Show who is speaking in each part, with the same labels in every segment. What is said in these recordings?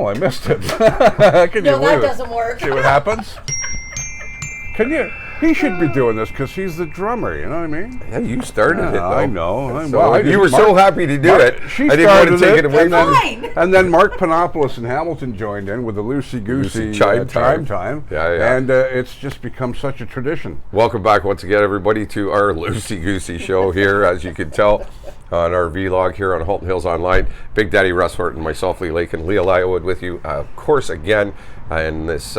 Speaker 1: Oh, I missed it. Can
Speaker 2: No,
Speaker 1: you believe
Speaker 2: that doesn't work.
Speaker 1: See what happens? Can you? He should be doing this because he's the drummer. You know what I mean?
Speaker 3: Yeah, you started it, though.
Speaker 1: I know.
Speaker 3: So you were so happy to do it.
Speaker 1: She
Speaker 3: I didn't want to take it away from
Speaker 2: Fine.
Speaker 1: And then Mark Panopoulos in Hamilton joined in with the Loosey Goosey
Speaker 3: chime
Speaker 1: time.
Speaker 3: Yeah.
Speaker 1: And it's just become such a tradition.
Speaker 3: Welcome back once again, everybody, to our Loosey Goosey show here, as you can tell on our vlog here on Halton Hills Online. Big Daddy Russ Horton, myself, Lee Lake, and Leah Lywood with you, of course, again, in this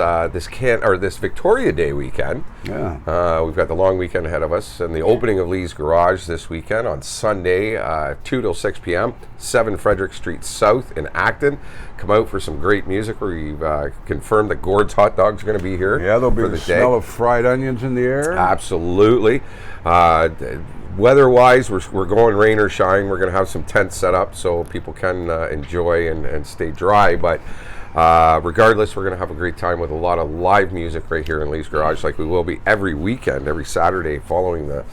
Speaker 3: Victoria Day weekend.
Speaker 1: Yeah.
Speaker 3: We've got the long weekend ahead of us, and the opening of Lee's Garage this weekend on Sunday, 2 till 6 p.m., 7 Frederick Street South in Acton. Come out for some great music. We've confirmed that Gord's Hot Dogs are going to be here.
Speaker 1: Yeah, there'll be
Speaker 3: for
Speaker 1: the
Speaker 3: day.
Speaker 1: smell of fried onions in the air.
Speaker 3: Absolutely. Weather-wise, we're going rain or shine. We're going to have some tents set up so people can enjoy and stay dry. But regardless, we're going to have a great time with a lot of live music right here in Lee's Garage, like we will be every weekend, every Saturday following the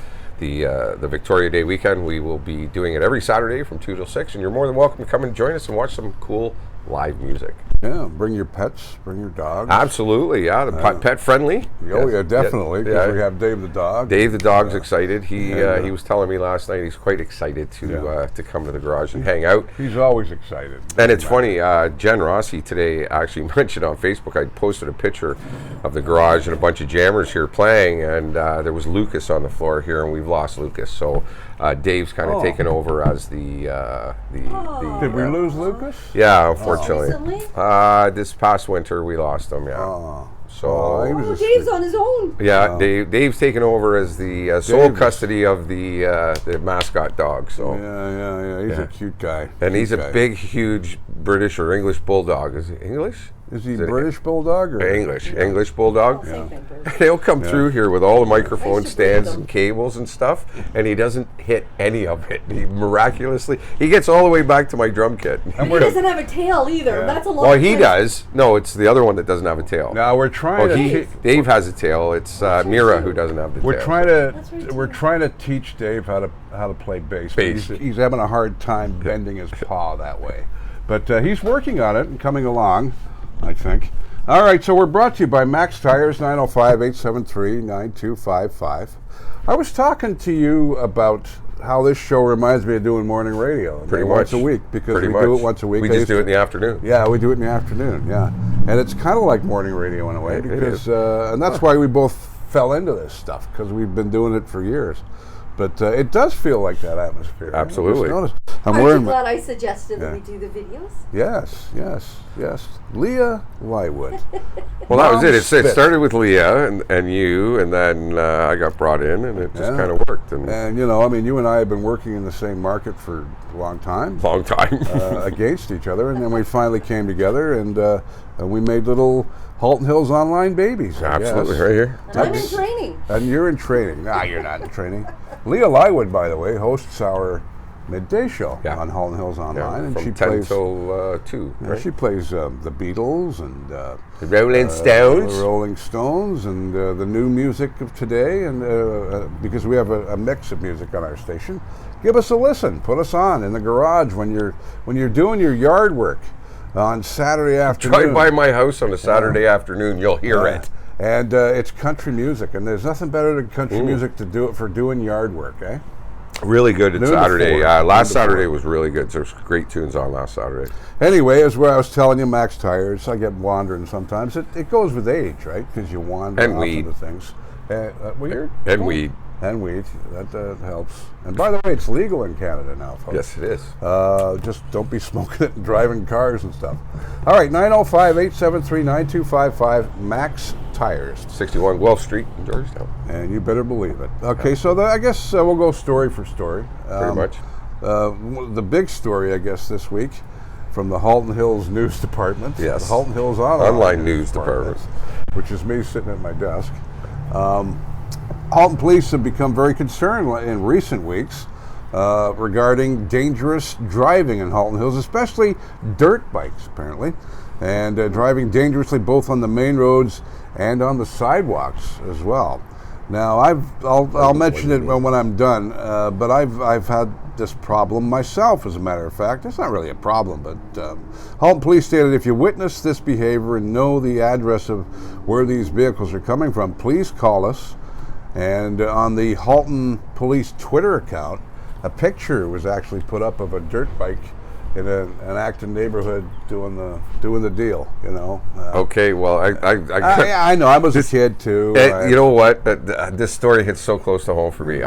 Speaker 3: Victoria Day weekend. We will be doing it every Saturday from 2 till 6, and you're more than welcome to come and join us and watch some cool live music.
Speaker 1: Yeah, bring your pets, bring your dogs.
Speaker 3: Absolutely, yeah. The pet friendly.
Speaker 1: Oh, yeah, definitely. Because
Speaker 3: Yeah.
Speaker 1: we have Dave the dog.
Speaker 3: Dave the dog's excited. He was telling me last night he's quite excited to come to the garage and hang out.
Speaker 1: He's always excited.
Speaker 3: And it's funny, Jen Rossi today actually mentioned on Facebook, I posted a picture of the garage and a bunch of jammers here playing, and there was Lucas on the floor here, and we've lost Lucas. So Dave's kind of taken over as the
Speaker 1: Did we lose Lucas?
Speaker 3: Yeah, unfortunately.
Speaker 2: Recently?
Speaker 3: This past winter we lost him, yeah.
Speaker 1: Oh.
Speaker 3: So
Speaker 1: he was a
Speaker 2: Dave's on his own.
Speaker 3: yeah, Dave's taken over as the sole custody of the mascot dog. So
Speaker 1: Yeah. He's a cute guy.
Speaker 3: and he's
Speaker 1: Cute
Speaker 3: a
Speaker 1: guy.
Speaker 3: big, huge British or English bulldog. Is he English?
Speaker 1: Is he British bulldog or
Speaker 3: English bulldog.
Speaker 2: Same thing.
Speaker 3: He'll come through here with all the microphone
Speaker 2: I should believe
Speaker 3: stands
Speaker 2: them.
Speaker 3: and cables and stuff, and he doesn't hit any of it. He miraculously, he gets all the way back to my drum kit.
Speaker 2: He doesn't have a tail either.
Speaker 1: Yeah.
Speaker 2: That's a lot.
Speaker 3: Well, he does. No, it's the other one that doesn't have a tail.
Speaker 1: Now we're trying to.
Speaker 3: Dave has a tail. It's Mira who doesn't have the tail.
Speaker 1: We're trying to teach Dave how to play bass.
Speaker 3: Bass.
Speaker 1: He's having a hard time bending his paw that way, but he's working on it and coming along, I think. All right, so we're brought to you by Max Tires, 905-873-9255. I was talking to you about how this show reminds me of doing morning radio.
Speaker 3: Pretty
Speaker 1: once
Speaker 3: much.
Speaker 1: a week, because
Speaker 3: Pretty
Speaker 1: we
Speaker 3: much.
Speaker 1: do it once a week.
Speaker 3: We just do it in the afternoon.
Speaker 1: Yeah, we do it in the afternoon, yeah. And it's kind of like morning radio in a way, because and that's why we both fell into this stuff, because we've been doing it for years. But it does feel like that atmosphere.
Speaker 3: Absolutely.
Speaker 1: Aren't
Speaker 2: you glad I suggested that we do the videos?
Speaker 1: Yes. Leah Lywood.
Speaker 3: Well, that was it. It
Speaker 1: Spit.
Speaker 3: started with Leah and you, and then I got brought in, and it just kind of worked.
Speaker 1: And you and I have been working in the same market for a long time.
Speaker 3: Long time.
Speaker 1: Against each other, and then we finally came together, and we made little Halton Hills Online babies.
Speaker 3: Absolutely, right here.
Speaker 2: I'm in training.
Speaker 1: And you're in training. Nah, you're not in training. Leah Lywood, by the way, hosts our midday show on Halton Hills Online, and
Speaker 3: from
Speaker 1: she
Speaker 3: 10
Speaker 1: plays
Speaker 3: till 2. Right?
Speaker 1: She plays the Beatles and
Speaker 3: the Rolling Stones,
Speaker 1: the Rolling Stones, and the new music of today. And because we have a mix of music on our station, give us a listen. Put us on in the garage when you're doing your yard work on Saturday afternoon.
Speaker 3: Drive by my house on a Saturday afternoon, you'll hear it.
Speaker 1: And it's country music, and there's nothing better than country music to do it for doing yard work, eh?
Speaker 3: Really good at Saturday.
Speaker 1: Last
Speaker 3: Last Saturday was really good. So there's great tunes on last Saturday.
Speaker 1: Anyway, as where I was telling you, Max Tires, I get wandering sometimes. It goes with age, right? Because you wander
Speaker 3: And
Speaker 1: off
Speaker 3: weed.
Speaker 1: into things. Weird?
Speaker 3: And weed.
Speaker 1: And weed. That helps. And by the way, it's legal in Canada now, folks.
Speaker 3: Yes, it is.
Speaker 1: Just don't be smoking it and driving cars and stuff. All right, 905-873-9255, Max Tires.
Speaker 3: 61 Guelph Street in Georgetown.
Speaker 1: And you better believe it. Okay, so I guess we'll go story for story.
Speaker 3: Pretty much.
Speaker 1: The big story, I guess, this week from the Halton Hills News Department.
Speaker 3: Yes.
Speaker 1: The Halton Hills Online
Speaker 3: News Department.
Speaker 1: Which is me sitting at my desk. Halton police have become very concerned in recent weeks regarding dangerous driving in Halton Hills, especially dirt bikes, apparently, and driving dangerously both on the main roads and on the sidewalks as well. Now I'll mention it when I'm done, but I've had this problem myself. As a matter of fact, it's not really a problem, but Halton Police stated if you witness this behavior and know the address of where these vehicles are coming from, please call us. And on the Halton Police Twitter account, a picture was actually put up of a dirt bike in an Acton neighborhood doing the deal, you know.
Speaker 3: Okay, well,
Speaker 1: I know. I was a kid too.
Speaker 3: You know what? This story hits so close to home for me.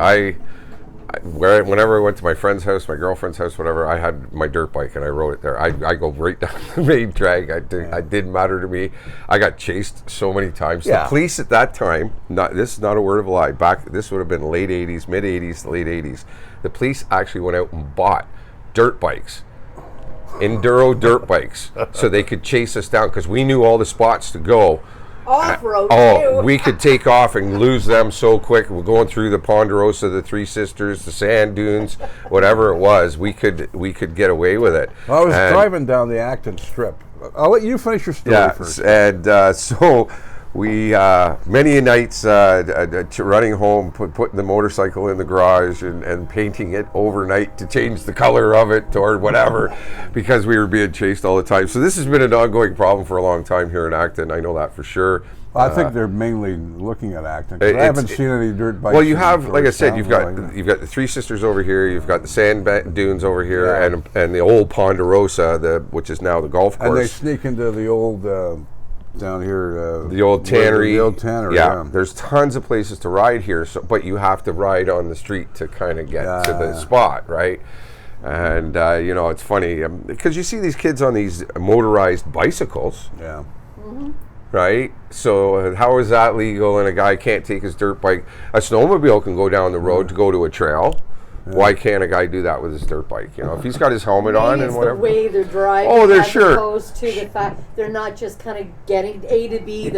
Speaker 3: Whenever I went to my friend's house, my girlfriend's house, whatever, I had my dirt bike and I rode it there. I go right down the main drag. It didn't matter to me. I got chased so many times.
Speaker 1: Yeah.
Speaker 3: The police at that time, this is not a word of a lie, this would have been late 80s, mid 80s, late 80s. The police actually went out and bought dirt bikes. Enduro dirt bikes, so they could chase us down because we knew all the spots to go.
Speaker 2: Off-road.
Speaker 3: We could take off and lose them so quick. We're going through the Ponderosa, the Three Sisters, the sand dunes, whatever it was. We could get away with it.
Speaker 1: Well, I was driving down the Acton Strip. I'll let you finish your story first.
Speaker 3: And so we many nights running home, putting the motorcycle in the garage and painting it overnight to change the color of it or whatever, because we were being chased all the time. So this has been an ongoing problem for a long time here in Acton. I know that for sure.
Speaker 1: Well, I think they're mainly looking at Acton. I haven't seen any dirt bikes.
Speaker 3: Well, you have, like I said, you've got the Three Sisters over here, you've got the sand dunes over here, and the old Ponderosa, which is now the golf course.
Speaker 1: And they sneak into the old. Down here,
Speaker 3: the old tannery.
Speaker 1: The old tannery.
Speaker 3: Yeah, there's tons of places to ride here, but you have to ride on the street to kind of get to the spot, right? And you know, it's funny because you see these kids on these motorized bicycles.
Speaker 1: Yeah.
Speaker 2: Mm-hmm.
Speaker 3: Right? So how is that legal? And a guy can't take his dirt bike. A snowmobile can go down the road to go to a trail. Yeah. Why can't a guy do that with his dirt bike? You know, if he's got his helmet on and whatever.
Speaker 2: The way they're driving.
Speaker 3: Oh, they're
Speaker 2: as
Speaker 3: sure.
Speaker 2: Opposed to the fact they're not just kind of getting A to B.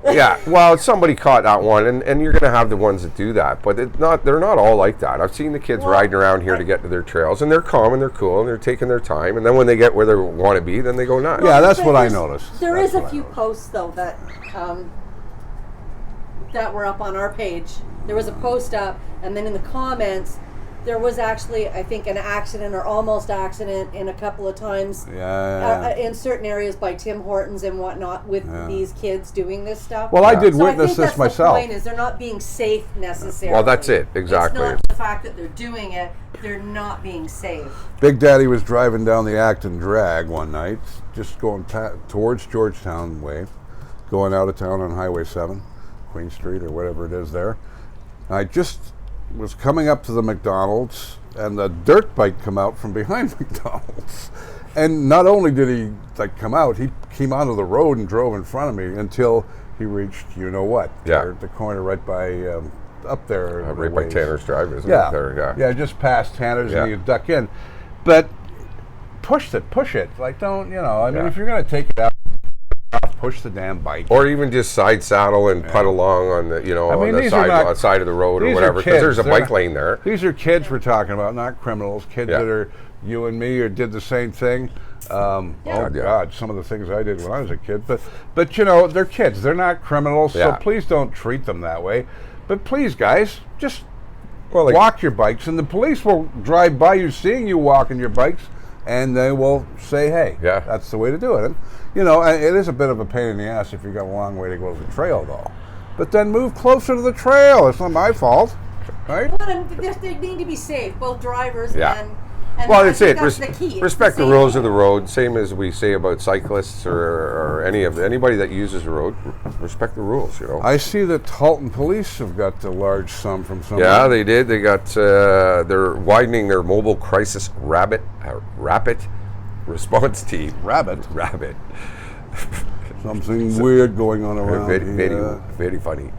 Speaker 3: Yeah, well, somebody caught that one, and you're going to have the ones that do that, but they're not all like that. I've seen the kids riding around here to get to their trails, and they're calm and they're cool and they're taking their time, and then when they get where they want to be, then they go nuts.
Speaker 1: Yeah, that's what I noticed.
Speaker 2: There is a few posts though that were up on our page. There was a post up, and then in the comments, there was actually, I think, an accident or almost accident in a couple of times in certain areas by Tim Hortons and whatnot with these kids doing this stuff.
Speaker 1: Well, I did witness this myself.
Speaker 2: The point is they're not being safe necessarily.
Speaker 3: Well, that's it, exactly.
Speaker 2: It's not the fact that they're doing it, they're not being safe.
Speaker 1: Big Daddy was driving down the Acton Drag one night, just going towards Georgetown way, going out of town on Highway 7, Queen Street or whatever it is there. I just was coming up to the McDonald's, and the dirt bike come out from behind McDonald's. And not only did he come out, he came onto the road and drove in front of me until he reached the corner right by up there.
Speaker 3: Right by Tanner's Drive, isn't it? There,
Speaker 1: yeah, just past Tanner's, and you duck in. But push it. Don't, I mean, if you're going to take it out, push the damn bike.
Speaker 3: Or even just side saddle and putt along on the, on the side of the road or whatever, because there's a bike lane there.
Speaker 1: These are kids we're talking about, not criminals. Kids that are you and me or did the same thing. Oh God, some of the things I did when I was a kid. But they're kids. They're not criminals. So please don't treat them that way. But please, guys, just walk your bikes, and the police will drive by you, seeing you walking your bikes, and they will say, "Hey, that's the way to do it." And, it is a bit of a pain in the ass if you've got a long way to go to the trail, though. But then move closer to the trail. It's not my fault, right?
Speaker 2: They need to be safe, both drivers and
Speaker 3: well, that's it.
Speaker 2: That's the key.
Speaker 3: Respect the rules of the road, same as we say about cyclists or anybody that uses the road. Respect the rules,
Speaker 1: I see that Halton Police have got a large sum from somebody.
Speaker 3: Yeah, they did. They got. They're widening their mobile crisis rapid response team.
Speaker 1: Rabbit. Something weird going on around here.
Speaker 3: Very funny.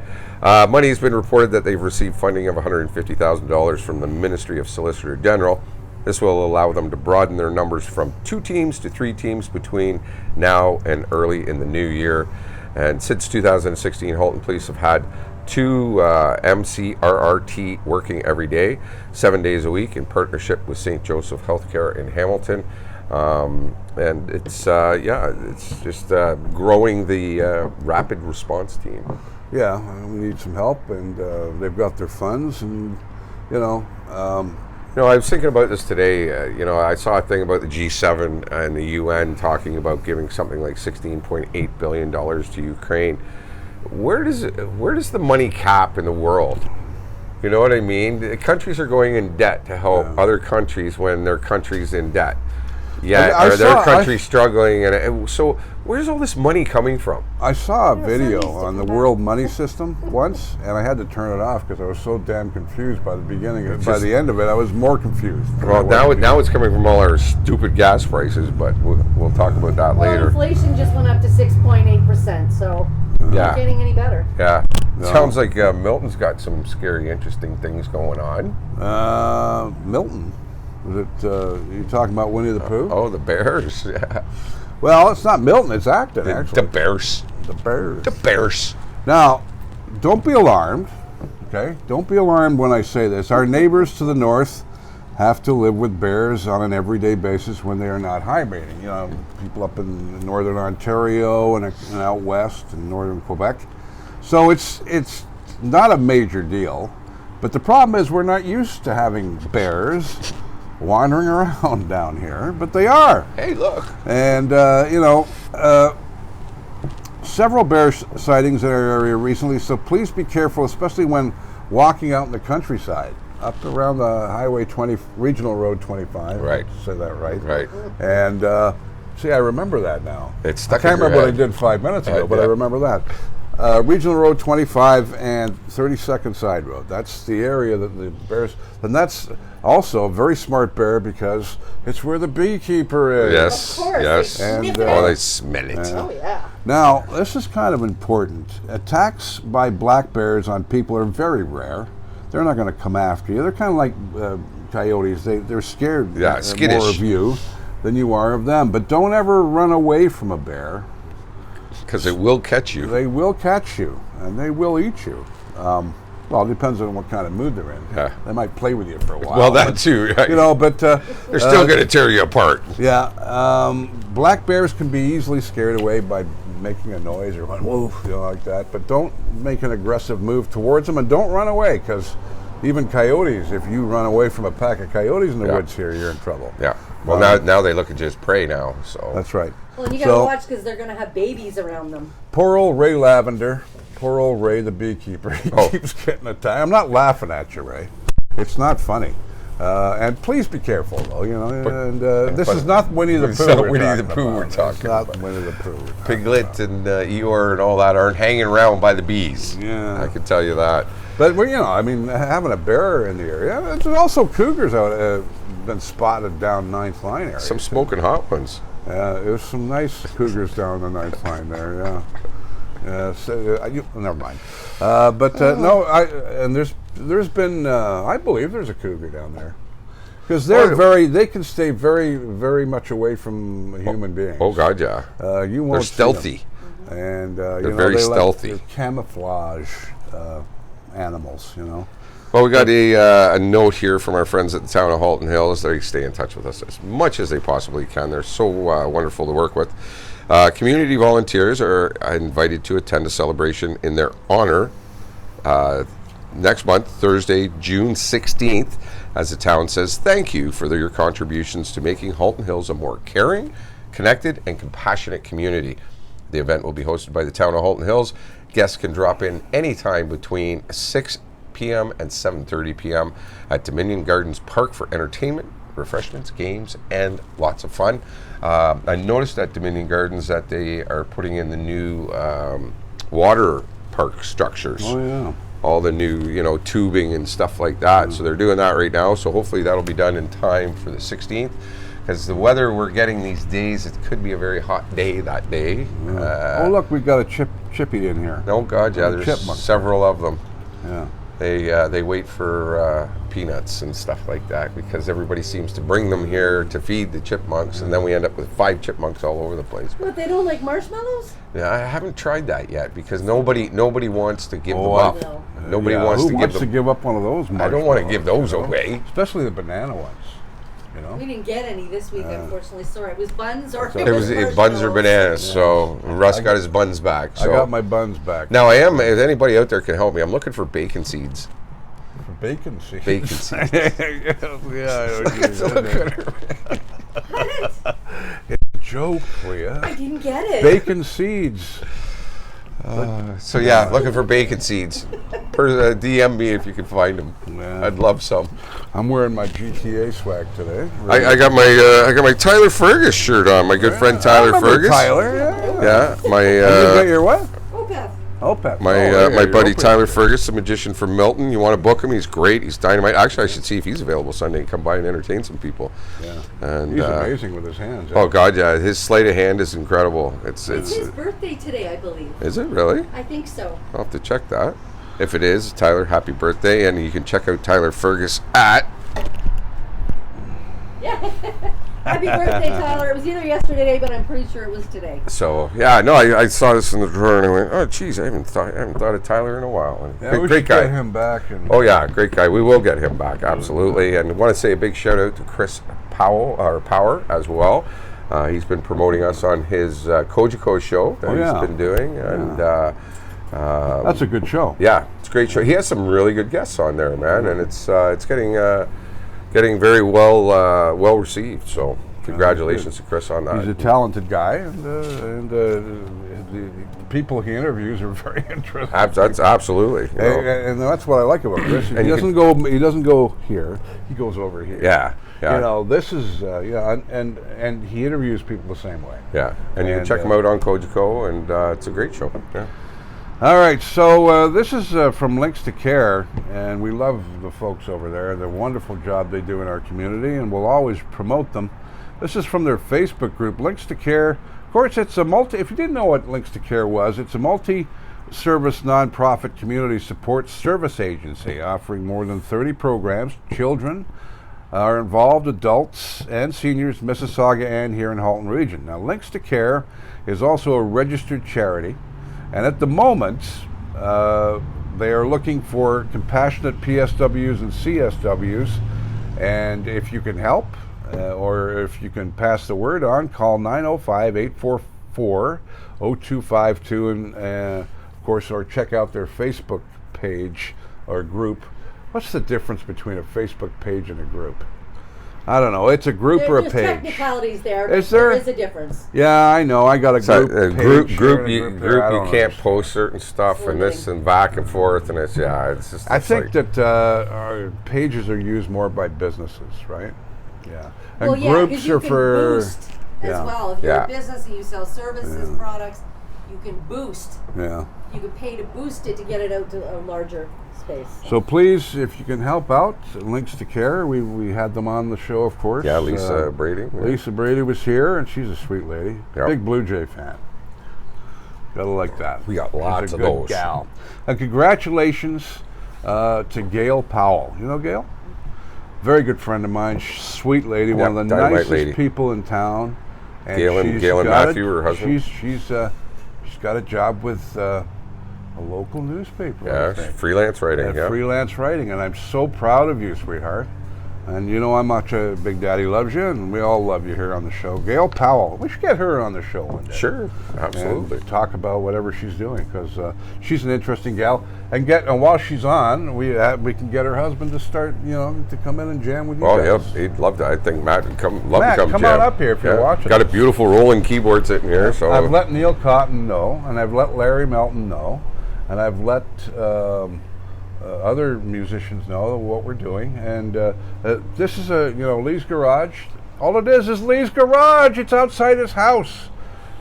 Speaker 3: Money has been reported that they've received funding of $150,000 from the Ministry of Solicitor General. This will allow them to broaden their numbers from 2 teams to 3 teams between now and early in the new year. And since 2016, Halton Police have had 2 MCRRT working every day, 7 days a week, in partnership with St. Joseph Healthcare in Hamilton. And it's just growing the rapid response team.
Speaker 1: Yeah, we need some help, and they've got their funds, and you know.
Speaker 3: I was thinking about this today. I saw a thing about the G7 and the UN talking about giving something like $16.8 billion to Ukraine. Where does the money cap in the world? You know what I mean? The countries are going in debt to help other countries when their country's in debt. Yeah, their country's struggling, and so where's all this money coming from?
Speaker 1: I saw a video on the world money system once, and I had to turn it off because I was so damn confused by the beginning. By the end of it, I was more confused.
Speaker 3: Well, now it's coming from all our stupid gas prices, but we'll talk about that later.
Speaker 2: Inflation just went up to 6.8%, so it's not getting any better.
Speaker 3: Yeah. No. Sounds like Milton's got some scary, interesting things going on.
Speaker 1: Milton? Was it, you talking about Winnie the Pooh?
Speaker 3: Oh, the Bears, yeah.
Speaker 1: Well, it's not Milton, it's Acton, actually.
Speaker 3: The Bears.
Speaker 1: The Bears.
Speaker 3: The Bears.
Speaker 1: Now, don't be alarmed, okay? Don't be alarmed when I say this. Our neighbors to the north have to live with bears on an everyday basis when they are not hibernating. You know, people up in northern Ontario and out west in northern Quebec. So it's not a major deal. But the problem is we're not used to having bears wandering around down here, but they are.
Speaker 3: Hey, look.
Speaker 1: And, several bear sightings in our area recently, so please be careful, especially when walking out in the countryside, up around the Highway 20, Regional Road 25.
Speaker 3: Right.
Speaker 1: Say that right.
Speaker 3: Right.
Speaker 1: And, see, I remember that now.
Speaker 3: It's stuck
Speaker 1: I can't
Speaker 3: in your
Speaker 1: remember
Speaker 3: head.
Speaker 1: what I did 5 minutes ago, but I remember that. Regional Road 25 and 32nd Side Road. That's the area that the bears, and that's also a very smart bear because it's where the beekeeper is.
Speaker 3: Yes,
Speaker 2: of course,
Speaker 3: yes.
Speaker 2: They
Speaker 3: smell it.
Speaker 2: Oh, yeah.
Speaker 1: Now, this is kind of important. Attacks by black bears on people are very rare. They're not going to come after you. They're kind of like coyotes. They're scared more of you than you are of them. But don't ever run away from a bear.
Speaker 3: Because it will catch you.
Speaker 1: They will catch you, and they will eat you. Well, it depends on what kind of mood they're in.
Speaker 3: Yeah.
Speaker 1: They might play with you for a while.
Speaker 3: Well, that too.
Speaker 1: You know, but
Speaker 3: they're still going to tear you apart.
Speaker 1: Yeah. Black bears can be easily scared away by making a noise or going, whoa, like that. But don't make an aggressive move towards them, and don't run away, because even coyotes, if you run away from a pack of coyotes in the woods here, you're in trouble.
Speaker 3: Yeah. Well, now they look at you as prey now. So
Speaker 1: that's right.
Speaker 2: Well, and you got to watch because they're going to have babies around them.
Speaker 1: Poor old Ray Lavender. Poor old Ray, the beekeeper. He keeps getting attacked. I'm not laughing at you, Ray. It's not funny. And please be careful, though. You know. This is not Winnie the Pooh.
Speaker 3: It's not Winnie the Pooh we're talking about.
Speaker 1: Not Winnie the Pooh.
Speaker 3: Piglet and Eeyore and all that aren't hanging around by the bees.
Speaker 1: Yeah,
Speaker 3: I can tell you that.
Speaker 1: But I mean, having a bear in the area. There's also cougars out. Been spotted down 9th Line area.
Speaker 3: Some smoking hot ones.
Speaker 1: There's some nice cougars down the 9th Line there. Yeah. Never mind. And there's been I believe there's a cougar down there because they can stay very, very much away from human beings.
Speaker 3: Oh God, yeah.
Speaker 1: You won't.
Speaker 3: They're stealthy.
Speaker 1: And
Speaker 3: they're very stealthy.
Speaker 1: They're camouflage animals.
Speaker 3: Well, we got a note here from our friends at the town of Halton Hills. They stay in touch with us as much as they possibly can. They're so wonderful to work with. Community volunteers are invited to attend a celebration in their honor next month, Thursday, June 16th, as the town says thank you for your contributions to making Halton Hills a more caring, connected, and compassionate community. The event will be hosted by the town of Halton Hills. Guests can drop in anytime between 6 p.m. and 7:30 p.m. at Dominion Gardens Park for entertainment, refreshments, games, and lots of fun. I noticed at Dominion Gardens that they are putting in the new water park structures.
Speaker 1: Oh, yeah.
Speaker 3: All the new, tubing and stuff like that. So they're doing that right now. So hopefully that'll be done in time for the 16th. Because the weather we're getting these days, it could be a very hot day that day.
Speaker 1: Yeah. Look, we've got a chippy in here.
Speaker 3: Oh, God, yeah. There's
Speaker 1: chipmunk.
Speaker 3: Several of them.
Speaker 1: Yeah.
Speaker 3: They wait for peanuts and stuff like that because everybody seems to bring them here to feed the chipmunks, and then we end up with 5 chipmunks all over the place.
Speaker 2: What, they don't like marshmallows?
Speaker 3: Yeah, I haven't tried that yet because nobody wants to give them up.
Speaker 2: No.
Speaker 3: Nobody wants to give them.
Speaker 1: Who wants to give up one of those?
Speaker 3: I don't want to give those away.
Speaker 1: Especially the banana ones. You know?
Speaker 2: We didn't get any this week, unfortunately. Sorry, it was buns or
Speaker 3: It was buns or bananas. So Russ got his buns back. So.
Speaker 1: I got my buns back.
Speaker 3: Now I am. If anybody out there can help me, I'm looking for bacon seeds.
Speaker 1: For bacon seeds.
Speaker 3: Bacon seeds.
Speaker 1: Yeah. It's a joke, Leah.
Speaker 2: I didn't get it.
Speaker 1: Bacon seeds.
Speaker 3: So yeah, looking for bacon seeds. DM me if you can find them.
Speaker 1: Yeah.
Speaker 3: I'd love some.
Speaker 1: I'm wearing my GTA swag today.
Speaker 3: I got my Tyler Fergus shirt on. My good friend Tyler Fergus.
Speaker 1: Tyler,
Speaker 3: Yeah, my
Speaker 1: you got your what?
Speaker 2: Opeth.
Speaker 1: Opeth.
Speaker 3: my buddy Tyler Fergus, the magician from Milton. You want to book him? He's great. He's dynamite. Actually, I should see if he's available Sunday and come by and entertain some people.
Speaker 1: Yeah.
Speaker 3: And
Speaker 1: he's amazing with his hands.
Speaker 3: Oh God, yeah. His sleight of hand is incredible. It's
Speaker 2: his birthday today, I believe.
Speaker 3: Is it really?
Speaker 2: I think so.
Speaker 3: I'll have to check that. If it is, Tyler, happy birthday. And you can check out Tyler Fergus at...
Speaker 2: Yeah. Happy birthday, Tyler. It was either yesterday, but I'm pretty sure it was today.
Speaker 3: So, yeah, no, I saw this in the drawer and I went, oh, geez, I haven't thought of Tyler in a while. And
Speaker 1: Yeah, we
Speaker 3: great
Speaker 1: should
Speaker 3: guy.
Speaker 1: get him back.
Speaker 3: Oh, yeah, great guy. We will get him back, absolutely. And I want to say a big shout out to Chris Power as well. He's been promoting us on his Kojiko show that he's been doing. And
Speaker 1: that's a good show.
Speaker 3: yeah, it's a great show. He has some really good guests on there, man, and it's getting very well received. So congratulations to Chris on that.
Speaker 1: He's a talented guy, and the people he interviews are very interesting.
Speaker 3: That's absolutely. You know.
Speaker 1: And that's what I like about Chris. He doesn't go here. He goes over here.
Speaker 3: Yeah. Yeah.
Speaker 1: You know, this is and he interviews people the same way.
Speaker 3: Yeah, and you can check him out on Kojiko, and it's a great show. Yeah.
Speaker 1: All right, so this is from Links to Care, and we love the folks over there. The wonderful job they do in our community, and we'll always promote them. This is from their Facebook group, Links to Care. Of course, it's a if you didn't know what Links to Care was, it's a multi-service nonprofit community support service agency offering more than 30 programs. Children are involved, adults and seniors, Mississauga and here in Halton region. Now, Links to Care is also a registered charity. And at the moment, they are looking for compassionate PSWs and CSWs. And if you can help, or if you can pass the word on, call 905-844-0252. And of course, or check out their Facebook page or group. What's the difference between a Facebook page and a group? I don't know. It's a group or a page.
Speaker 2: There's technicalities there.
Speaker 1: Is there?
Speaker 2: There is a difference.
Speaker 1: Yeah, I know. I got a group page.
Speaker 3: You can't post certain stuff and this and back and forth, and it's just.
Speaker 1: I think that our pages are used more by businesses, right? Yeah. And groups are for
Speaker 2: boost as well. If you're a business and you sell services, products, you can boost.
Speaker 1: Yeah.
Speaker 2: You can pay to boost it to get it out to a larger space.
Speaker 1: So please, if you can help out, Links to Care. We had them on the show, of course.
Speaker 3: Yeah, Lisa Brady. Yeah.
Speaker 1: Lisa Brady was here, and she's a sweet lady.
Speaker 3: Yep.
Speaker 1: Big Blue Jay fan. Gotta like that.
Speaker 3: We got lots of
Speaker 1: good
Speaker 3: those.
Speaker 1: Gal. And congratulations to Gail Powell. You know Gail? Very good friend of mine. Sweet lady. One of the nicest people in town. And
Speaker 3: Gail and Matthew, her husband.
Speaker 1: She's got a job with a local newspaper.
Speaker 3: Yeah, freelance writing.
Speaker 1: Freelance writing, and I'm so proud of you, sweetheart. And you know how much Big Daddy loves you, and we all love you here on the show. Gail Powell, we should get her on the show one day.
Speaker 3: Sure, absolutely.
Speaker 1: And talk about whatever she's doing, because she's an interesting gal. And while she's on, we can get her husband to start, to come in and jam with you guys.
Speaker 3: Oh, yeah, he'd love to. I think Matt would love to come
Speaker 1: come
Speaker 3: jam.
Speaker 1: on up here if you're watching.
Speaker 3: Got a beautiful rolling keyboard sitting here. So
Speaker 1: I've let Neil Cotton know, and I've let Larry Melton know, and I've let other musicians know what we're doing. And this is Lee's Garage. All it is Lee's Garage. It's outside his house.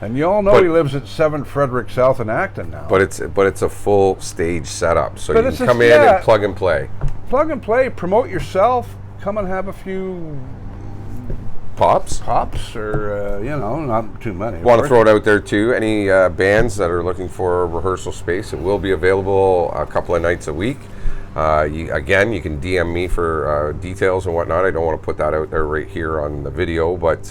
Speaker 1: And you all know he lives at 7 Frederick South in Acton now.
Speaker 3: But it's a full stage setup, so you can come in and plug and play.
Speaker 1: Plug and play. Promote yourself. Come and have a few
Speaker 3: pops,
Speaker 1: or not too many.
Speaker 3: Want to throw it out there too? Any bands that are looking for a rehearsal space? It will be available a couple of nights a week. You can DM me for details and whatnot. I don't want to put that out there right here on the video, but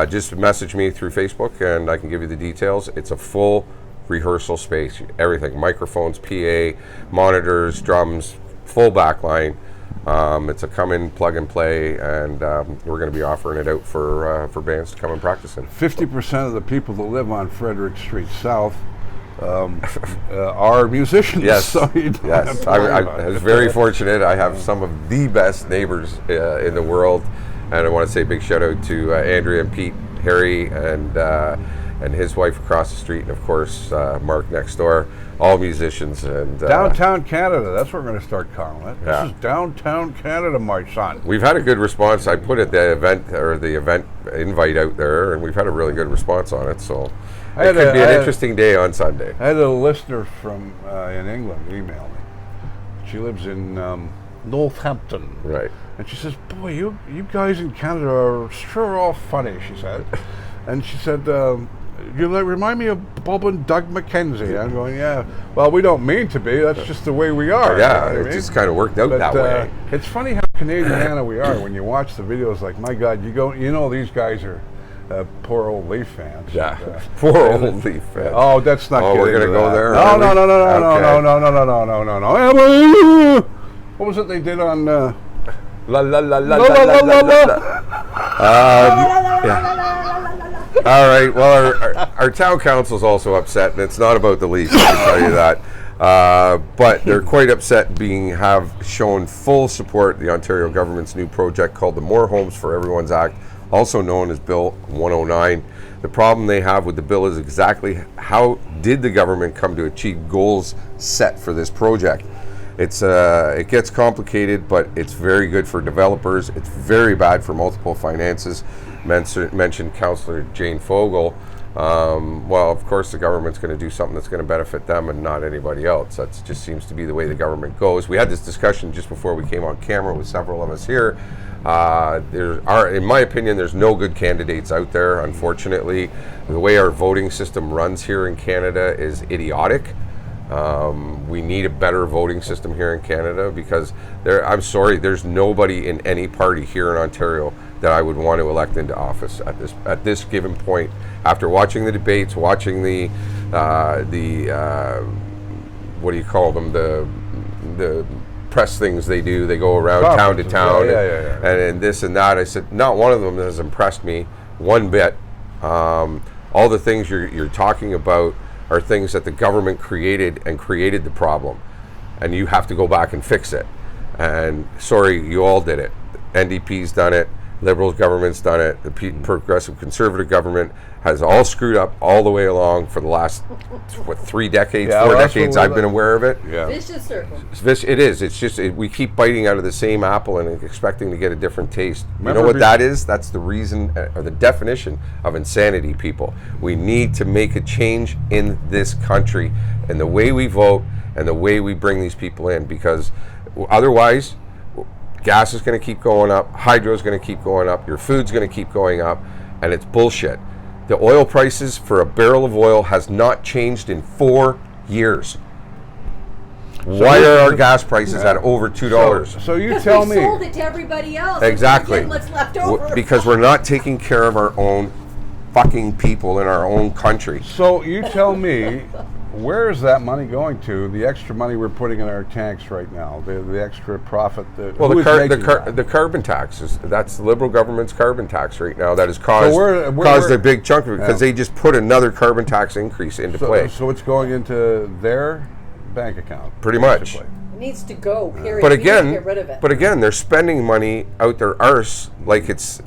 Speaker 3: just message me through Facebook and I can give you the details. It's a full rehearsal space. Everything: microphones, PA, monitors, drums, full backline. It's a come in, plug and play, and we're going to be offering it out for bands to come and practice in.
Speaker 1: 50% of the people that live on Frederick Street South are musicians.
Speaker 3: Yes,
Speaker 1: so you don't have to worry about
Speaker 3: I was
Speaker 1: it.
Speaker 3: very fortunate. I have some of the best neighbors in the world, and I want to say a big shout out to Andrea and Pete, Harry, and his wife across the street, and of course Mark next door. All musicians. And
Speaker 1: Downtown Canada, that's what we're going to start calling it.
Speaker 3: Yeah.
Speaker 1: This is Downtown Canada, my son.
Speaker 3: We've had a good response. I put the event invite out there, and we've had a really good response on it. So it could be an interesting day on Sunday.
Speaker 1: I had a listener from in England email me. She lives in Northampton.
Speaker 3: Right.
Speaker 1: And she says, boy, you guys in Canada are sure all funny, she said. And she said, you remind me of Bob and Doug McKenzie. I'm going, yeah. Well, we don't mean to be. That's just the way we are.
Speaker 3: Yeah,
Speaker 1: you know what I mean?
Speaker 3: just kind of worked out that way.
Speaker 1: It's funny how Canadiana we are when you watch the videos. Like, my God, you know these guys are poor old Leaf fans.
Speaker 3: Yeah,
Speaker 1: And,
Speaker 3: poor old Leaf fans.
Speaker 1: Oh, that's not.
Speaker 3: Oh, we're gonna go there.
Speaker 1: No, no, no, no, no,
Speaker 3: Okay.
Speaker 1: no. What was it they did on?
Speaker 3: La la la la la
Speaker 1: La,
Speaker 3: la
Speaker 1: la,
Speaker 3: la
Speaker 1: la,
Speaker 3: la.
Speaker 1: la.
Speaker 3: Yeah. All right. Well, our town council's also upset, and it's not about the Leafs. I can tell you that. But they're quite upset have shown full support the Ontario government's new project called the More Homes for Everyone's Act, also known as Bill 109. The problem they have with the bill is exactly how did the government come to achieve goals set for this project. It gets complicated, but it's very good for developers. It's very bad for multiple finances. Mentioned Councillor Jane Fogel. Well, of course, the government's going to do something that's going to benefit them and not anybody else. That just seems to be the way the government goes. We had this discussion just before we came on camera with several of us here. In my opinion, there's no good candidates out there, unfortunately. The way our voting system runs here in Canada is idiotic. We need a better voting system here in Canada because I'm sorry, there's nobody in any party here in Ontario that I would want to elect into office at this given point. After watching the debates, watching the what do you call them, the press things they do, they go around town to town and this and that. I said, not one of them has impressed me one bit. All the things you're talking about are things that the government created the problem, and you have to go back and fix it. And sorry, you all did it. NDP's done it. Liberal government's done it. The progressive conservative government has all screwed up all the way along for the last 3 decades, 4 decades. I've been aware of it.
Speaker 1: Yeah.
Speaker 2: Vicious circle.
Speaker 3: It is. It's just we keep biting out of the same apple and expecting to get a different taste.
Speaker 1: Remember,
Speaker 3: you know what that is? That's the reason or the definition of insanity, people. We need to make a change in this country and the way we vote and the way we bring these people in, because otherwise gas is going to keep going up, hydro is going to keep going up, your food's going to keep going up, and it's bullshit. The oil prices for a barrel of oil has not changed in 4 years. Why are our gas prices at over $2?
Speaker 1: So you tell me.
Speaker 2: We sold it to everybody else.
Speaker 3: Exactly.
Speaker 2: And we did what's left over.
Speaker 3: Because we're not taking care of our own fucking people in our own country.
Speaker 1: So you tell me, where is that money going to? The extra money we're putting in our tanks right now, the extra profit.
Speaker 3: Well, the carbon tax that's the Liberal government's carbon tax right now that has caused a big chunk of it because they just put another carbon tax increase into play.
Speaker 1: So it's going into their bank account,
Speaker 3: pretty much.
Speaker 2: It needs to go. Period.
Speaker 3: But
Speaker 2: We need to
Speaker 3: again,
Speaker 2: get rid of it.
Speaker 3: they're spending money out their arse like it's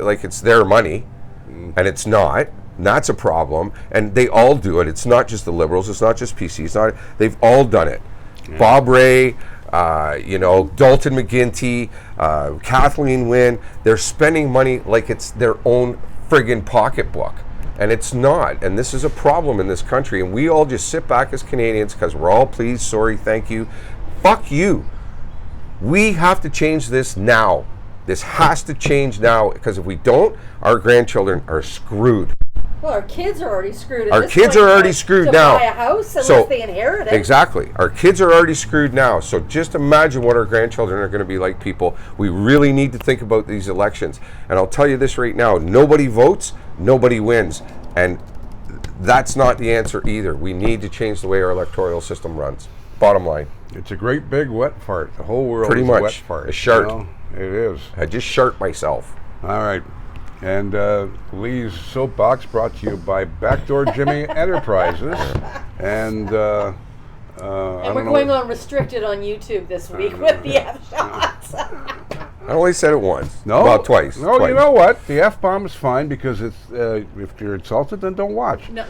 Speaker 3: their money, and it's not. And that's a problem, and they all do it. It's not just the Liberals. It's not just PC. They've all done it. Yeah. Bob Ray, Dalton McGuinty, Kathleen Wynne. They're spending money like it's their own friggin' pocketbook, and it's not. And this is a problem in this country. And we all just sit back as Canadians because we're all please, sorry, thank you. Fuck you. We have to change this now. This has to change now, because if we don't, our grandchildren are screwed.
Speaker 2: Well, our kids are already screwed.
Speaker 3: Our kids are already screwed now.
Speaker 2: To buy a house unless they inherit it.
Speaker 3: Exactly. Our kids are already screwed now. So just imagine what our grandchildren are going to be like, people. We really need to think about these elections. And I'll tell you this right now. Nobody votes, nobody wins. And that's not the answer either. We need to change the way our electoral system runs. Bottom line.
Speaker 1: It's a great big wet fart. The whole world
Speaker 3: Pretty
Speaker 1: is
Speaker 3: much
Speaker 1: a wet fart.
Speaker 3: a shart.
Speaker 1: It is.
Speaker 3: I just shart myself.
Speaker 1: All right. And Lee's Soapbox brought to you by Backdoor Jimmy Enterprises. And
Speaker 2: we're going on restricted on YouTube this week with the F-shots.
Speaker 3: I only said it once.
Speaker 1: No.
Speaker 3: Well, twice.
Speaker 1: No,
Speaker 3: twice.
Speaker 1: You know what? The F-bomb is fine because it's if you're insulted, then don't watch.
Speaker 2: No,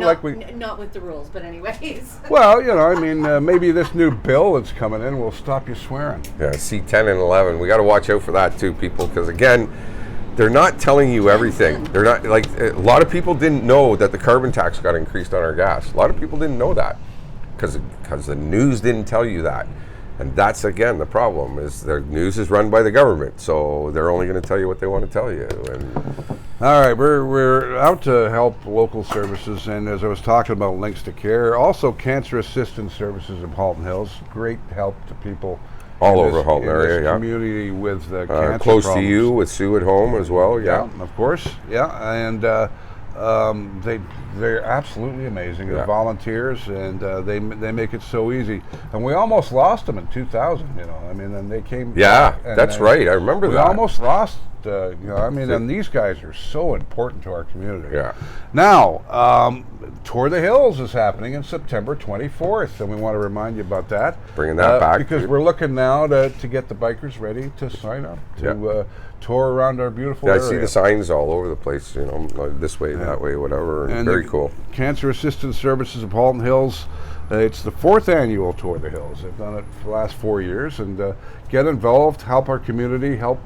Speaker 1: Like we.
Speaker 2: Not with the rules, but anyways.
Speaker 1: Well, I mean, maybe this new bill that's coming in will stop you swearing.
Speaker 3: Yeah, C10 and 11. We got to watch out for that too, people, because again, they're not telling you everything. They're not like a lot of people didn't know that the carbon tax got increased on our gas. A lot of people didn't know that because the news didn't tell you that. And that's, again, the problem, is the news is run by the government, so they're only going to tell you what they want to tell you. And
Speaker 1: all right, we're out to help local services, and as I was talking about links to care, also cancer assistance services in Halton Hills, great help to people
Speaker 3: all over Halton area, yeah.
Speaker 1: Community with cancer
Speaker 3: close
Speaker 1: problems.
Speaker 3: to you with Sue at home as well, yeah.
Speaker 1: Of course, yeah, and they're absolutely amazing. They're volunteers, and they make it so easy. And we almost lost them in 2000. I mean, and they came.
Speaker 3: Yeah,
Speaker 1: back,
Speaker 3: that's right. I remember
Speaker 1: we
Speaker 3: that.
Speaker 1: We almost lost. I mean, and these guys are so important to our community.
Speaker 3: Yeah.
Speaker 1: Now, Tour the Hills is happening in September 24th, and we want to remind you about that.
Speaker 3: Bringing that back
Speaker 1: because we're looking now to get the bikers ready to sign up to tour around our beautiful area.
Speaker 3: I see the signs all over the place. This way, that way, whatever. And very cool.
Speaker 1: Cancer Assistance Services of Halton Hills. It's the 4th annual Tour the Hills. They've done it for the last 4 years, and get involved, help our community, help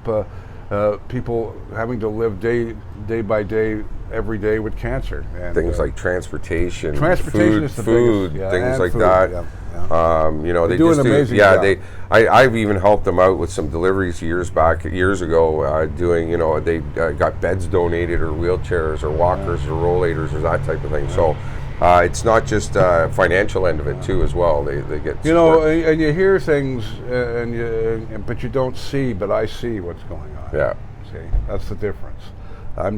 Speaker 1: people having to live day by day, every day with cancer. And
Speaker 3: things like transportation,
Speaker 1: food,
Speaker 3: is the biggest, things like
Speaker 1: food,
Speaker 3: that.
Speaker 1: They do an amazing job.
Speaker 3: I've even helped them out with some deliveries years ago, doing, they got beds donated or wheelchairs or walkers or rollators or that type of thing. So it's not just financial end of it too as well. They get support.
Speaker 1: And you hear things, but you don't see. But I see what's going on.
Speaker 3: Yeah,
Speaker 1: see, that's the difference. I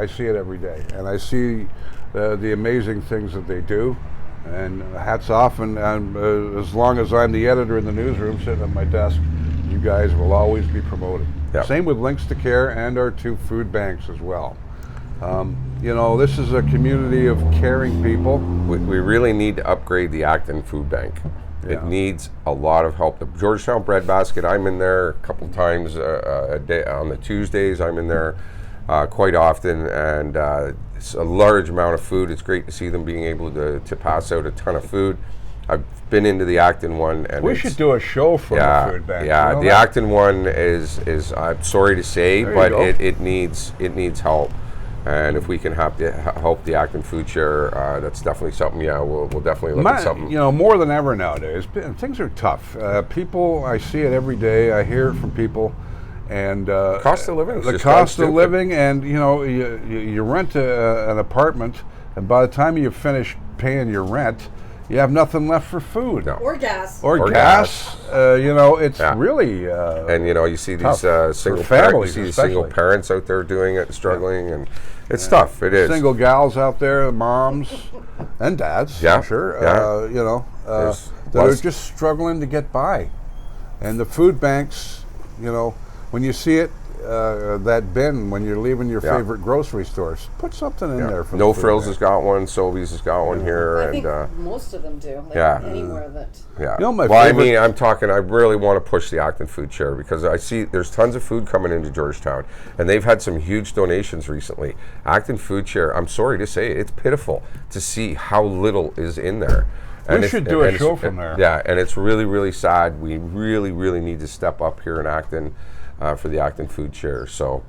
Speaker 1: see it every day, and I see the amazing things that they do. And hats off, and as long as I'm the editor in the newsroom sitting at my desk, you guys will always be promoted.
Speaker 3: Yep.
Speaker 1: Same with Links to Care and our 2 food banks as well. This is a community of caring people.
Speaker 3: We really need to upgrade the Acton Food Bank. It needs a lot of help. The Georgetown Bread Basket, I'm in there a couple times a day. On the Tuesdays, I'm in there quite often, and it's a large amount of food. It's great to see them being able to pass out a ton of food. I've been into the Acton one, and
Speaker 1: we should do a show from the food bank.
Speaker 3: Yeah, the Acton one is I'm sorry to say, but it needs help. And if we can help the Acton Food Share, that's definitely something. Yeah, we'll definitely look at something.
Speaker 1: More than ever nowadays, things are tough. People, I see it every day. I hear it from people. And
Speaker 3: cost of living.
Speaker 1: The cost of living, and you rent an apartment, and by the time you finish paying your rent, you have nothing left for food.
Speaker 3: No.
Speaker 2: Or gas.
Speaker 1: Or gas. It's really
Speaker 3: and you see these single
Speaker 1: families,
Speaker 3: single parents out there doing it, struggling, and it's tough. It is.
Speaker 1: Single gals out there, moms and dads.
Speaker 3: Yeah,
Speaker 1: I'm sure.
Speaker 3: Yeah.
Speaker 1: That are just struggling to get by, and the food banks. When you see it, that bin when you're leaving your favorite grocery stores, put something in there for
Speaker 3: No
Speaker 1: the
Speaker 3: Frills has got one, Sobeys has got one here,
Speaker 2: I think most of them do. Anywhere that.
Speaker 3: Yeah.
Speaker 1: I
Speaker 3: really want to push the Acton Food Share because I see there's tons of food coming into Georgetown, and they've had some huge donations recently. Acton Food Share, I'm sorry to say, it's pitiful to see how little is in there.
Speaker 1: We should do a show from there.
Speaker 3: Yeah, and it's really, really sad. We really, really need to step up here in Acton for the Acton Food Share. So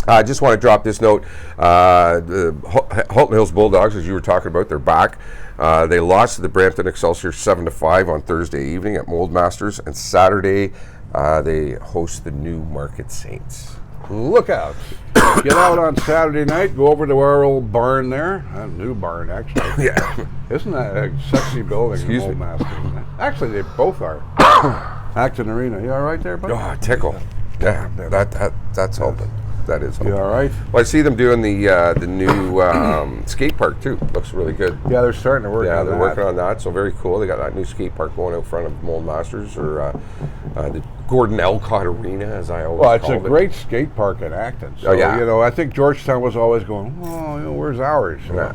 Speaker 3: I just want to drop this note. The Halton Hills Bulldogs, as you were talking about, they're back. They lost to the Brampton Excelsior 7-5 on Thursday evening at Moldmasters, and Saturday they host the Newmarket Saints.
Speaker 1: Look out. Get out on Saturday night, go over to our old barn there. A new barn, actually.
Speaker 3: Yeah.
Speaker 1: Isn't that a sexy building?
Speaker 3: Excuse me.
Speaker 1: Masters? Actually, they both are. Acton Arena. You all right there, buddy?
Speaker 3: Oh, tickle. Yeah, that's helping. That is hope.
Speaker 1: You all right?
Speaker 3: Well, I see them doing the new skate park too. Looks really good.
Speaker 1: Yeah, they're starting to work on that.
Speaker 3: Yeah, they're working on that, so very cool. They got that new skate park going out front of Mold Masters, or the Gordon Elcott Arena, as I always call it.
Speaker 1: Well, it's a great skate park in Acton. So, you know, I think Georgetown was always going, oh, you know, where's ours?
Speaker 3: Yeah.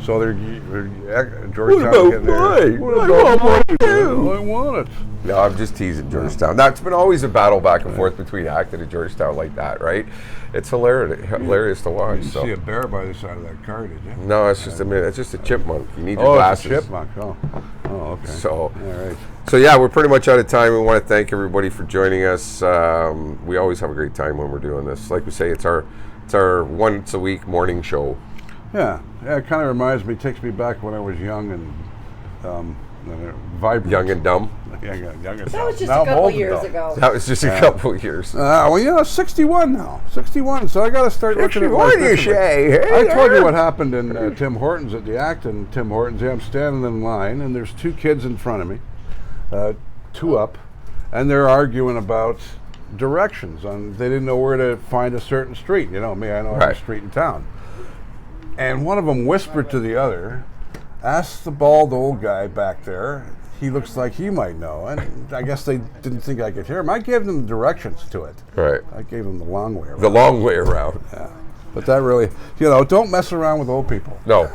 Speaker 1: So they're Georgetown getting there. I want it.
Speaker 3: No, I'm just teasing Georgetown. That's been always a battle back and forth between Acton and Georgetown like that, right? It's hilarious to watch.
Speaker 1: You see a bear by the side of that car, did you?
Speaker 3: No, it's just it's just a chipmunk. You need your glasses.
Speaker 1: It's a chipmunk. Oh, okay.
Speaker 3: So,
Speaker 1: all right.
Speaker 3: So yeah, we're pretty much out of time. We want to thank everybody for joining us. We always have a great time when we're doing this. Like we say, it's our once a week morning show.
Speaker 1: Yeah, it kind of reminds me, takes me back when I was young and vibrant.
Speaker 3: Young and dumb.
Speaker 1: Young and dumb.
Speaker 2: That was just a couple years ago.
Speaker 3: That was just a couple years.
Speaker 1: Well, you know, 61 now. 61, so I got to start looking at
Speaker 3: what you say?
Speaker 1: Hey, I told you what happened in Tim Hortons at the Acton. Tim Hortons, I'm standing in line, and there's two kids in front of me, two up, and they're arguing about directions. They didn't know where to find a certain street. You know me, I know every street in town. And one of them whispered to the other, ask the bald old guy back there. He looks like he might know. And I guess they didn't think I could hear him. I gave them the directions to it.
Speaker 3: Right.
Speaker 1: I gave them the long way around.
Speaker 3: The long way around.
Speaker 1: Yeah. But that really, you know, don't mess around with old people.
Speaker 3: No,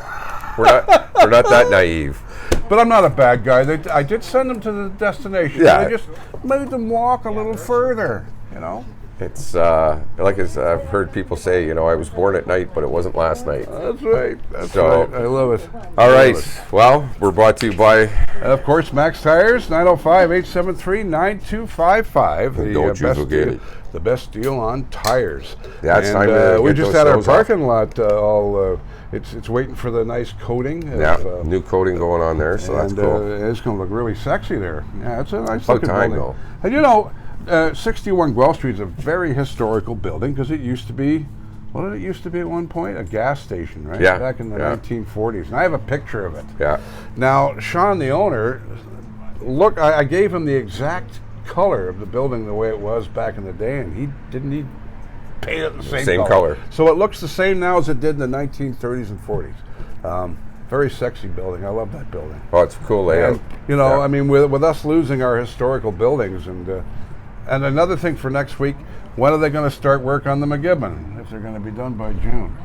Speaker 3: we're not that naive.
Speaker 1: But I'm not a bad guy. I did send them to the destination.
Speaker 3: Yeah.
Speaker 1: I just made them walk a little further, you know.
Speaker 3: It's like I've heard people say, you know, I was born at night, but it wasn't last night.
Speaker 1: That's right. That's right. I love it.
Speaker 3: All right. Well, we're brought to you by,
Speaker 1: of course, Max Tires, 905-873-9255. The best deal on tires.
Speaker 3: Yeah, it's time to
Speaker 1: we
Speaker 3: get
Speaker 1: just
Speaker 3: those
Speaker 1: had our
Speaker 3: shows
Speaker 1: parking lot all. It's waiting for the nice coating.
Speaker 3: New coating going on there, so that's cool.
Speaker 1: It's going to look really sexy there. Yeah, it's a nice
Speaker 3: About
Speaker 1: looking
Speaker 3: time,
Speaker 1: building.
Speaker 3: though.
Speaker 1: And you know, 61 Guelph Street is a very historical building because it used to be, what did it used to be at one point? A gas station, right?
Speaker 3: Yeah.
Speaker 1: Back in the 1940s. And I have a picture of it.
Speaker 3: Yeah.
Speaker 1: Now, Sean, the owner, look, I gave him the exact color of the building the way it was back in the day, and he didn't paint it the same color. So it looks the same now as it did in the 1930s and 40s. Very sexy building. I love that building.
Speaker 3: Oh, it's a cool layout.
Speaker 1: And, you know, I mean, with us losing our historical buildings, and another thing for next week, when are they going to start work on the McGibbon? If they're going to be done by June.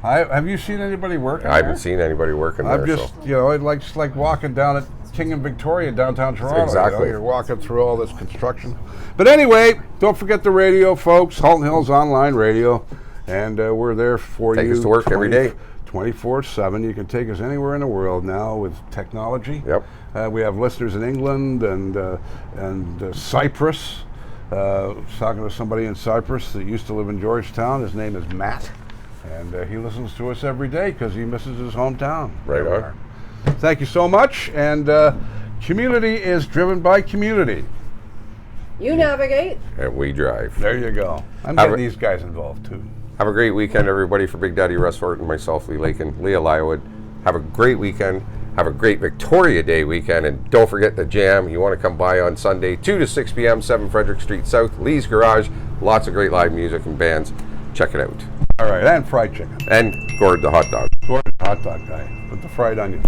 Speaker 1: Have you seen anybody working there?
Speaker 3: I haven't seen anybody working there.
Speaker 1: I'm just, you know, it's like walking down at King and Victoria downtown Toronto.
Speaker 3: Exactly.
Speaker 1: You know, you're walking through all this construction. But anyway, don't forget the radio, folks. Halton Hills Online Radio. And we're there for you.
Speaker 3: Take us to work every day.
Speaker 1: 24/7. You can take us anywhere in the world now with technology.
Speaker 3: Yep.
Speaker 1: We have listeners in England and Cyprus. Talking to somebody in Cyprus that used to live in Georgetown. His name is Matt. And he listens to us every day because he misses his hometown.
Speaker 3: Right on.
Speaker 1: Thank you so much. And community is driven by community.
Speaker 2: You navigate.
Speaker 3: And we drive.
Speaker 1: There you go. I'm getting these guys involved too.
Speaker 3: Have a great weekend, everybody. For Big Daddy Russ Horton, myself, Lee Lakin, Leah Lywood. Have a great weekend. Have a great Victoria Day weekend. And don't forget the jam. You want to come by on Sunday, 2 to 6 p.m., 7 Frederick Street South, Lee's Garage. Lots of great live music and bands. Check it out.
Speaker 1: All right, and fried chicken.
Speaker 3: And Gord the hot dog.
Speaker 1: Gord the hot dog guy with the fried onions.